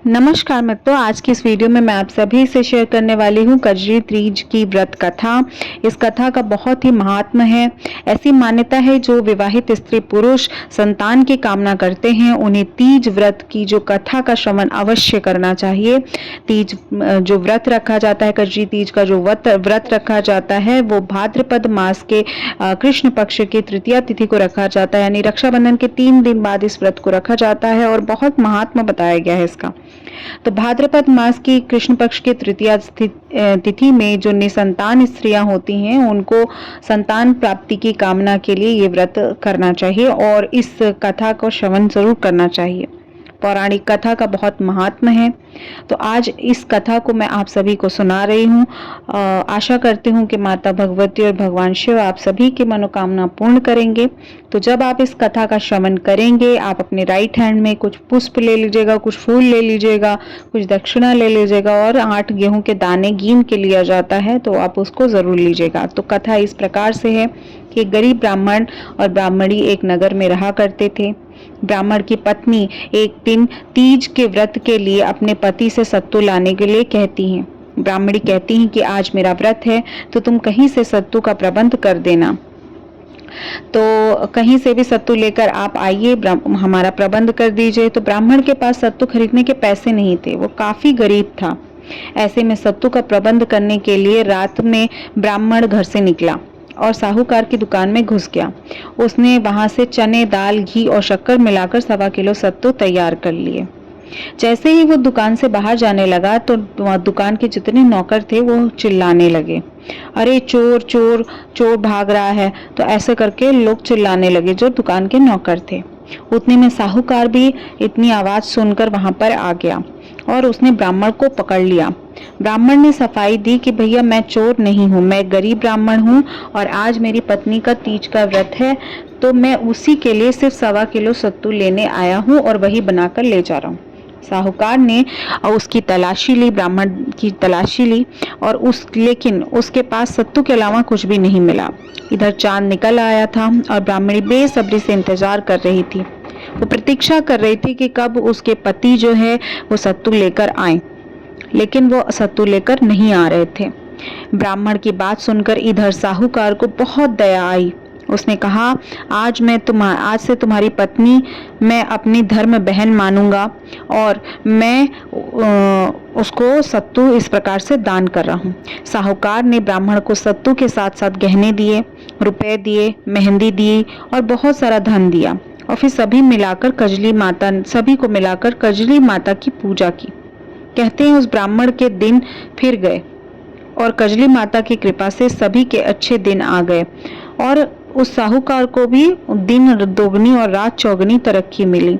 नमस्कार मित्रों, आज की इस वीडियो में मैं आप सभी से शेयर करने वाली हूँ कजरी तीज की व्रत कथा। इस कथा का बहुत ही महात्म्य है। ऐसी मान्यता है जो विवाहित स्त्री पुरुष संतान की कामना करते हैं उन्हें तीज व्रत की जो कथा का श्रवण अवश्य करना चाहिए। तीज जो व्रत रखा जाता है, कजरी तीज का जो व्रत रखा जाता है वो भाद्रपद मास के कृष्ण पक्ष की तृतीया तिथि को रखा जाता है, यानी रक्षाबंधन के 3 दिन बाद इस व्रत को रखा जाता है और बहुत महात्मा बताया गया है इसका। तो भाद्रपद मास की कृष्ण पक्ष की तृतीया तिथि में जो निसंतान स्त्रियां होती हैं उनको संतान प्राप्ति की कामना के लिए ये व्रत करना चाहिए और इस कथा को श्रवण जरूर करना चाहिए। पौराणिक कथा का बहुत महात्म्य है, तो आज इस कथा को मैं आप सभी को सुना रही हूँ। आशा करती हूँ कि माता भगवती और भगवान शिव आप सभी की मनोकामना पूर्ण करेंगे। तो जब आप इस कथा का श्रवण करेंगे, आप अपने राइट हैंड में कुछ पुष्प ले लीजिएगा, कुछ फूल ले लीजिएगा, कुछ दक्षिणा ले लीजिएगा और 8 गेहूं के दाने गिन के लिया जाता है, तो आप उसको जरूर लीजिएगा। तो कथा इस प्रकार से है कि गरीब ब्राह्मण और ब्राह्मणी एक नगर में रहा करते थे। ब्राह्मण की पत्नी एक दिन तीज के व्रत के लिए अपने पति से सत्तू लाने के लिए कहती हैं। ब्राह्मणी कहती हैं कि आज मेरा व्रत है तो तुम कहीं से सत्तू का प्रबंध कर देना। तो कहीं से भी सत्तू लेकर आप आइए, हमारा प्रबंध कर दीजिए। तो ब्राह्मण के पास सत्तू खरीदने के पैसे नहीं थे, वो काफी गरीब था। ऐसे में सत्तू का प्रबंध करने के लिए रात में ब्राह्मण घर से निकला और साहूकार की दुकान में घुस गया। उसने वहां से चने, दाल, घी और शक्कर मिलाकर 1.25 किलो सत्तू तैयार कर लिए। जैसे ही वो दुकान से बाहर जाने लगा तो दुकान के जितने नौकर थे वो चिल्लाने लगे, अरे चोर चोर चोर भाग रहा है। तो ऐसे करके लोग चिल्लाने लगे जो दुकान के नौकर थे। उतने में साहूकार भी इतनी आवाज सुनकर वहां पर आ गया और उसने ब्राह्मण को पकड़ लिया। ब्राह्मण ने सफाई दी कि भैया मैं चोर नहीं हूँ, मैं गरीब ब्राह्मण हूँ और आज मेरी पत्नी का तीज का व्रत है, तो मैं उसी के लिए सिर्फ 1.25 किलो सत्तू लेने आया हूँ और वही बनाकर ले जा रहा हूँ। साहूकार ने उसकी तलाशी ली, ब्राह्मण की तलाशी ली और लेकिन उसके पास सत्तू के अलावा कुछ भी नहीं मिला। इधर चांद निकल आया था और ब्राह्मणी बेसब्री से इंतजार कर रही थी। वो प्रतीक्षा कर रही थी कि कब उसके पति जो है वो सत्तू लेकर आए, लेकिन वो सत्तू लेकर नहीं आ रहे थे। ब्राह्मण की बात सुनकर इधर साहूकार को बहुत दया आई। उसने कहा, आज से तुम्हारी पत्नी मैं अपनी धर्म बहन मानूंगा और मैं उसको सत्तू इस प्रकार से दान कर रहा हूँ। साहूकार ने ब्राह्मण को सत्तू के साथ साथ गहने दिए, रुपए दिए, मेहंदी दी और बहुत सारा धन दिया और फिर सभी को मिलाकर कजली माता की पूजा की। कहते हैं उस ब्राह्मण के दिन फिर गए और कजली माता की कृपा से सभी के अच्छे दिन आ गए और उस साहूकार को भी दिन दोगुनी और रात चौगुनी तरक्की मिली।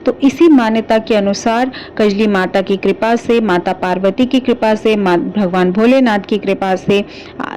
तो इसी मान्यता के अनुसार कजली माता की कृपा से, माता पार्वती की कृपा से, भगवान भोलेनाथ की कृपा से,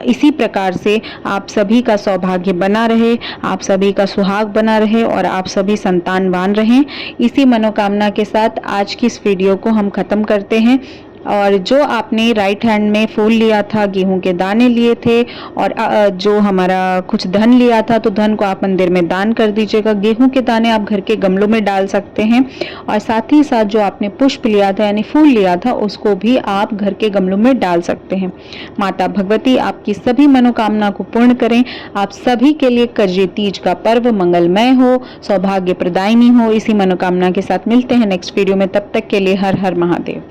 इसी प्रकार से आप सभी का सौभाग्य बना रहे, आप सभी का सुहाग बना रहे और आप सभी संतानवान रहें। इसी मनोकामना के साथ आज की इस वीडियो को हम खत्म करते हैं। और जो आपने राइट हैंड में फूल लिया था, गेहूं के दाने लिए थे और जो हमारा कुछ धन लिया था, तो धन को आप मंदिर में दान कर दीजिएगा। गेहूं के दाने आप घर के गमलों में डाल सकते हैं और साथ ही साथ जो आपने पुष्प लिया था यानी फूल लिया था उसको भी आप घर के गमलों में डाल सकते हैं। माता भगवती आपकी सभी मनोकामना को पूर्ण करें। आप सभी के लिए कजरी तीज का पर्व मंगलमय हो, सौभाग्य प्रदायिनी हो। इसी मनोकामना के साथ मिलते हैं नेक्स्ट वीडियो में। तब तक के लिए हर हर महादेव।